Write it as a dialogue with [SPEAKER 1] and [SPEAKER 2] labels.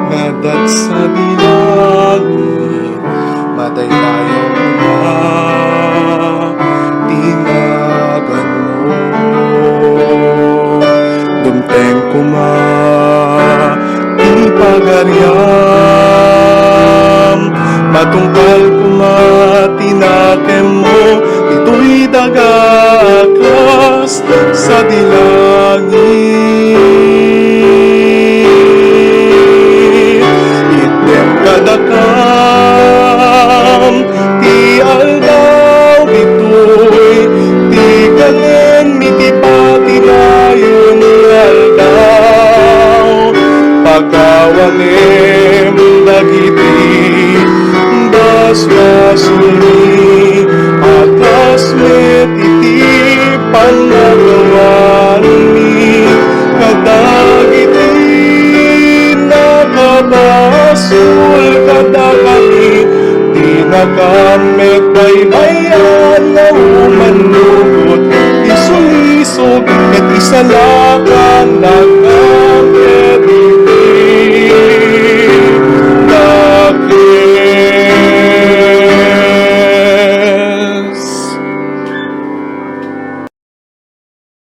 [SPEAKER 1] ngadat sa dilangit, madaydayaw na tinagan mo. Dumteng kuma ipagaryam, matungkal kuma tinakem mo, ito'y dagakas sa dilangit. Item kadakam ti aldaw ito'y ti galing miti patinayon aldaw, pagkawangem dagiti basbasuri akas met iti panagawan ni kadagiti nakabasul kadagami di nakamet baybayan na umanugot isulisog et isalakan nagamit